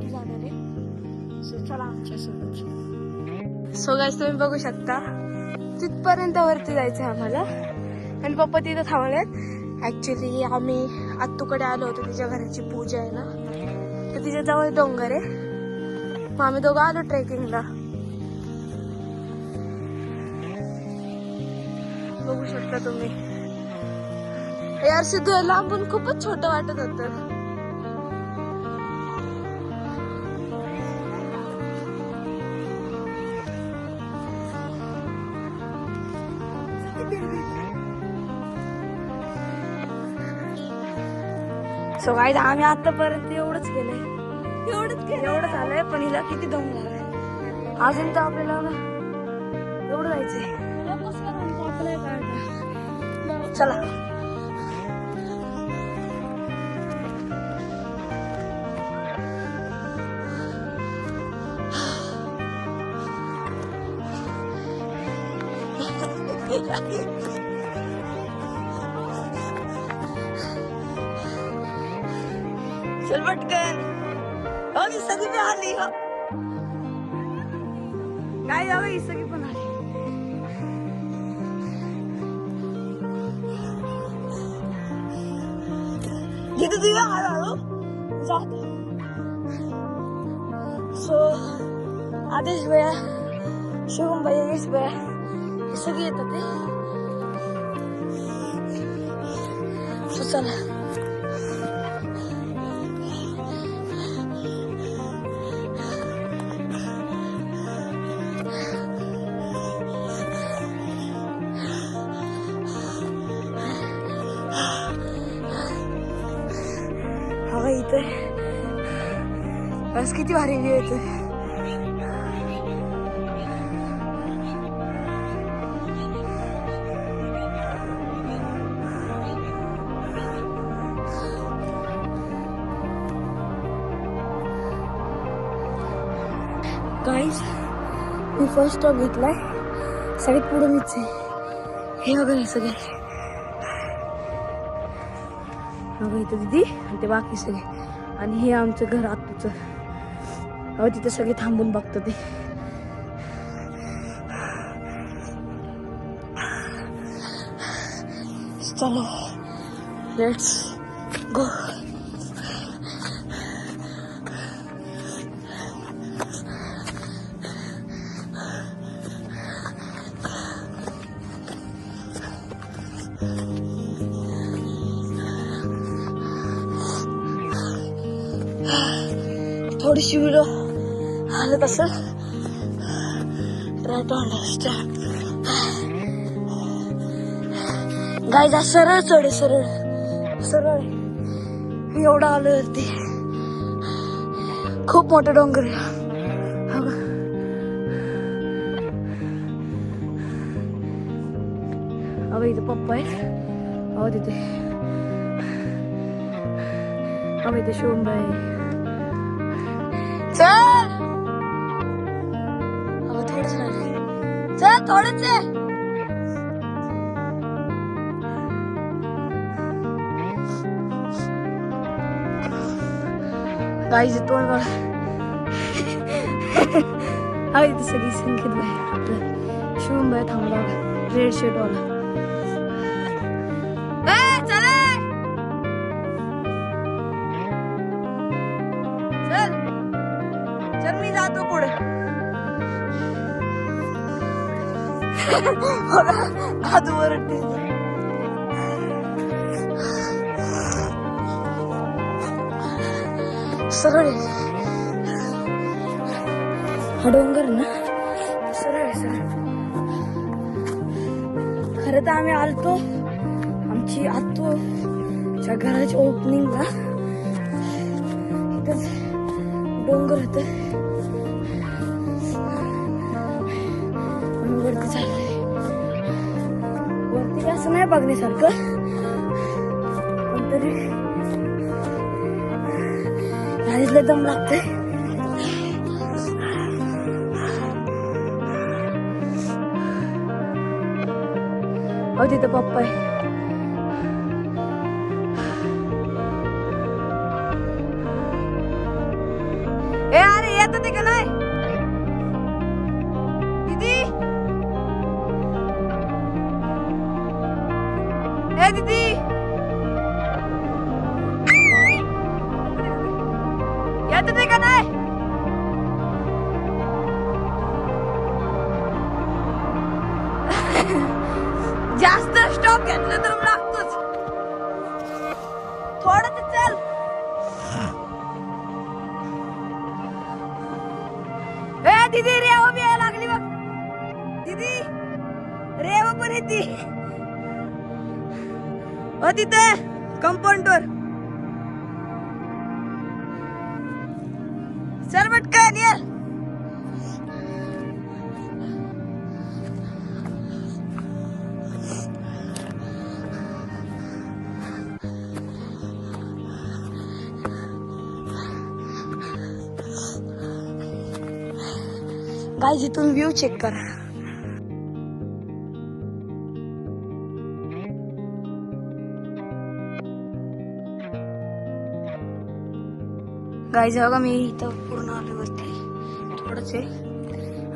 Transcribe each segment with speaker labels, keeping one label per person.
Speaker 1: वरती जाणार आहे. सो चला आमच्या सोबत. सो गाईस तुम्ही बघू शकता तिथपर्यंत वरती जायचं आहे आम्हाला. आणि पप्पा तिथं थांबलेत. ऍक्च्युली आम्ही आत्तूकडे आलो होतो, तिच्या घराची पूजा आहे ना, तर तिच्या जवळ डोंगर आहे. मग आम्ही दोघं आलो ट्रेकिंगला. बघू शकता तुम्ही. यार सिद्धू लांबून खूपच छोटं वाटत होतं. सो गाईज आम्ही आतापर्यंत एवढंच केलंय, एवढं झालंय. पण हिला किती दम लागलाय अजून तर आपल्याला एवढं जायचंय. चला चल पटकन. हो ही सगळी पण आली. हो काय जावं, ही सगळी पण आली. जिथे तुझ्या हळूहळू जातो. सो आदेश भैया, शुभम भैया, यश भैया हे सगळे येतात ते. सो चला हवा इथे. बस किती भारी व्ह्यू येते. गाईज मी फर्स्ट स्टॉप घेतलाय. सगळ्यात पुढे मीच आहे. हे बघा हे सगळे. बघा इथं दिदी आणि ते बाकी सगळे. आणि हे आमचं घर आत्तूचं. अहो तिथं सगळे थांबून बघतो ते. चलो लेट्स गो. थोडीशी व्हिडिओ हालत असेल. Try to understand. गाईज सरळ चढ, सरळ सरळ. एवढं आलं वरती. खूप मोठं डोंगर. अगं इथं पप्पा आहे. अहो तिथे अगं इथे शुभम आहे. चल अगं थोडंच राहिले. चल थोडंच आहे. गाईज तोंड बघा. हा इथे सगळी संकेत बाहेर. आपलं शुभम बाहेर थांबला रेड शर्ट वाला. चल मी जातो पुढे. आजू वरडते. सरळ हा डोंगर ना, सरळ सरळ. खरं तर आम्ही आलतो आमची आत्तूच्या घराच्या ओपनिंगला. इथंच डोंगर होत. वरती चाललंय. वरती असं नाही बघण्यासारखं, पण तरी गाडीतलं दम लागतंय. हो तिथं पप्पा आहे. येते का नाही दीदी? ए दीदी, येते का नाही? जास्त स्टॉप घेतलं तर लागतोच. थोडं तर चल. ए दीदी, रेवा बी यायला लागली बघ. दीदी, रेवा पण येते. हो तिथे कंपाऊंडवर. चल पटकन ये. गाइस, इथून व्ह्यू चेक करा. गाइस बघा, मी इथं पूर्ण आलो वरती. थोडंच आहे.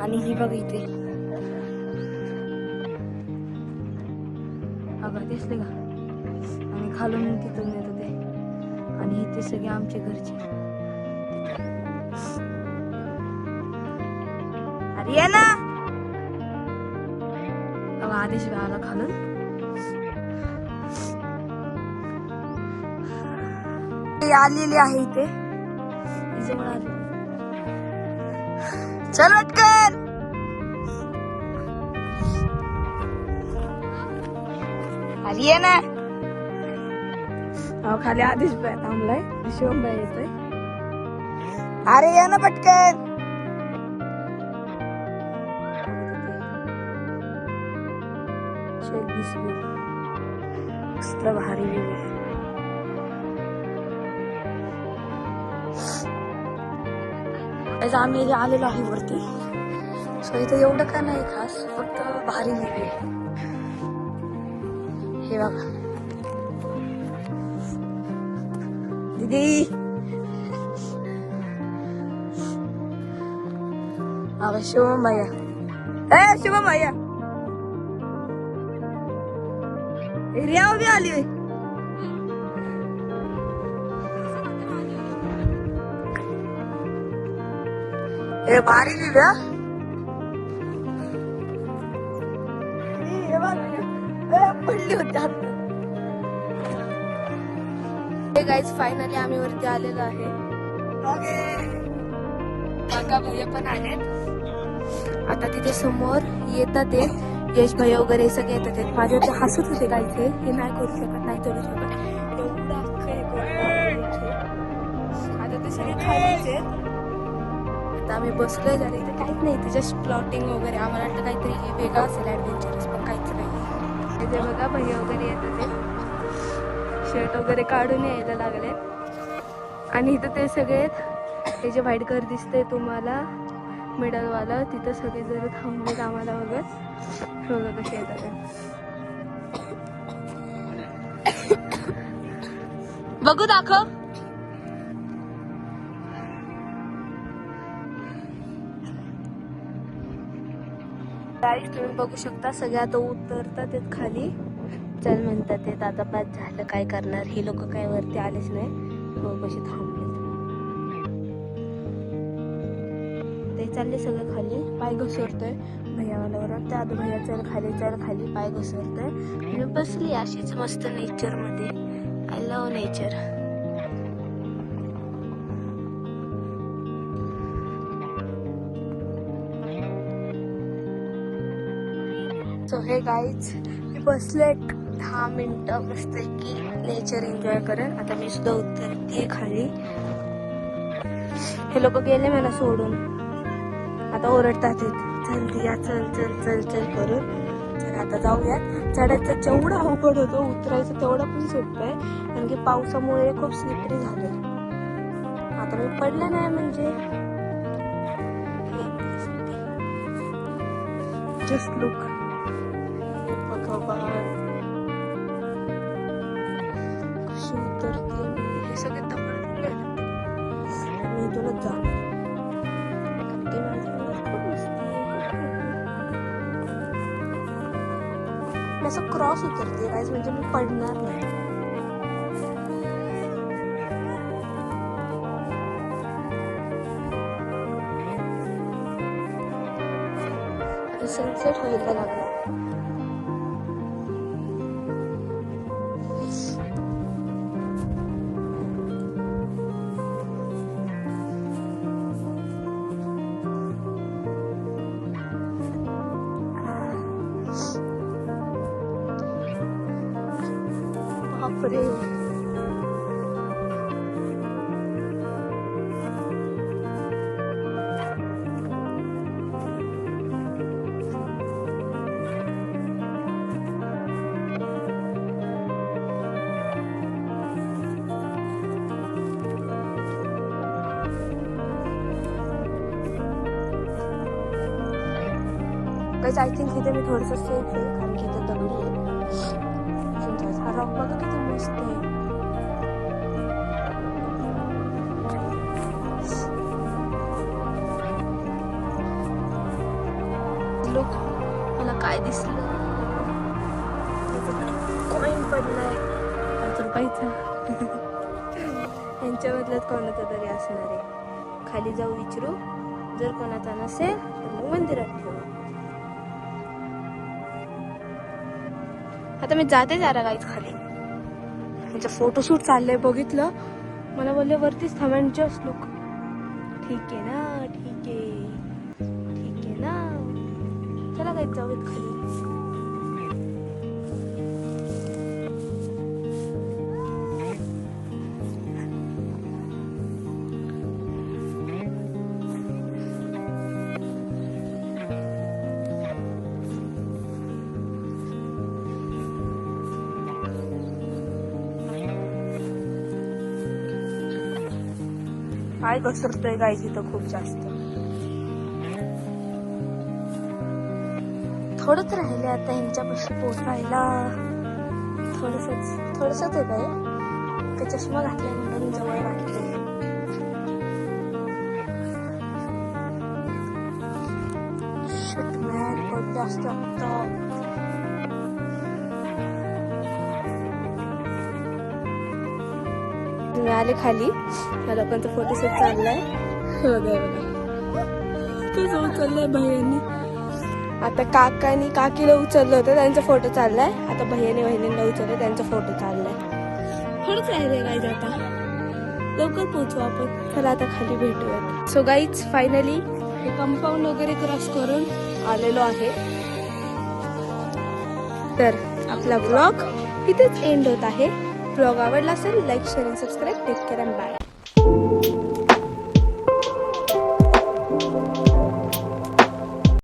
Speaker 1: आणि ही बघा इथे बघा, दिसले का? आणि खालून तिथून येत होते. आणि इथे सगळे आमचे घरचे. अरे ये ना. आदेश आला खालून. आलेली आहे इथे. जवळ आले. चल पटकन. अरे ये ना. खाली आदेश बाय थांबलाय. शिवम बाय येतोय. अरे ये ना पटकन. कसलं भारी व्ह्यू आहे. आम्ही आलेलो आहे वरती. सो इथं एवढं का नाही खास, फक्त भारी व्ह्यू आहे. हे बघा दीदी, अगं शुभम भैया. ए शुभम भैया, रिया भी आली. हे भारी व्ह्यू पडली होती. गाइस, फायनली आम्ही वरती आलेलो आहे. काका भैया पण आलेत. आता तिथे समोर येतात ते यश भैया वगैरे सगळे येतात. माझ्यावरती हसत होते गाइस. हे नाही करू शकत, नाही करू शकत. एवढं आता ते सगळे खायचे. आता आम्ही बसलोय जरा. इथे काहीच नाही, इथे जस्ट प्लॉटिंग वगैरे. आम्हाला वाटतं काहीतरी वेगळं असेल, ऍडव्हेंचरस, पण काहीच नाही. इथे बघा भैया वगैरे येतात. ते शर्ट वगैरे काढून यायला लागले. आणि इथं ते सगळे, हे जे व्हाईट घर दिसतंय तुम्हाला मिडलवाला, तिथं सगळे जर थांबलेत आम्हाला बघत. बघा कसे येतात. बघू दाखव. गाईस, तुम्ही बघू शकता सगळे आता उतरतात येत खाली. चल म्हणतात येत. आता पाच झालं, काय करणार. हे लोक काय वरती आलेच नाही. लोक कसे थांबलेत. ते चालले सगळं खाली. पाय घसरतोय भैयावाल्यावर. त्या आधी भैया चल खाली, चल खाली. पाय घसरतोय. मी बसली अशीच मस्त नेचर मध्ये. I love nature. सो हे गाईज, मी बसले 10 मिनिटं मस्त की नेचर एन्जॉय करत. आता मी सुद्धा उतरते खाली. हे लोक गेले मला सोडून. आता ओरडतात, चल दिया, चल चल चल चल करून. तर आता जाऊयात. चढायचं जेवढं अवघड होतं, उतरायचं तेवढं पण सोपं आहे. कारण की पावसामुळे खूप स्लिपरी झाले. आता मी पडलं नाही म्हणजे. Just look. कशी उतरते मी. हे सगळे तपडले. मी इथूनच जाणार. असं क्रॉस उतरते गाईज, म्हणजे मी पडणार नाही. सनसेट व्हायला लागला. बापरे, आय थिंक इथे मी थोडंसं सेफ आहे, कारण की इथे दगडी आहे. हा रॉक बघा किती मस्त आहे. लुक, मला काय दिसलं, कॉईन पडलाय 5 रुपयाचा. यांच्यामधलंच कोणाचा तरी असणार आहे. खाली जाऊ विचारू, जर कोणाचा नसेल तर मग मंदिरात ठेवू. आता मी जाते जरा गाईच खाली. त्यांचं फोटोशूट चाललंय, बघितलं. मला बोलले वरतीच थांबा, जस्ट लुक. ठीक आहे ना, ठीक आहे ना. चला गाईच जाऊयात खाली. पाय घसरतोय गाईज इथं खूप जास्त. थोडंच राहिले आता ह्यांच्यापाशी पोचायला. थोडंसंच आहे काय. ते चष्मा घातलाय म्हणून जवळ वाटते. खूप जास्त मी आले खाली. या लोकांचा फोटोशूट चाललाय. तूच उचललाय भैयानी. आता काकानी काकीला उचललं होतं, त्यांचा फोटो चाललाय. आता भैयाने बहिणींना उचललं, त्यांचा फोटो चाललाय. थोडंच राहिले गाईज, आता लवकर पोहोचू आपण. चला आता खाली भेटूयात. सो गाईज फायनली हे कंपाऊंड वगैरे क्रॉस करून आलेलो आहे. तर आपला ब्लॉग इथेच एंड होत आहे. ब्लॉग आवडला असेल लाईक शेअर आणि subscribe. Take care and bye.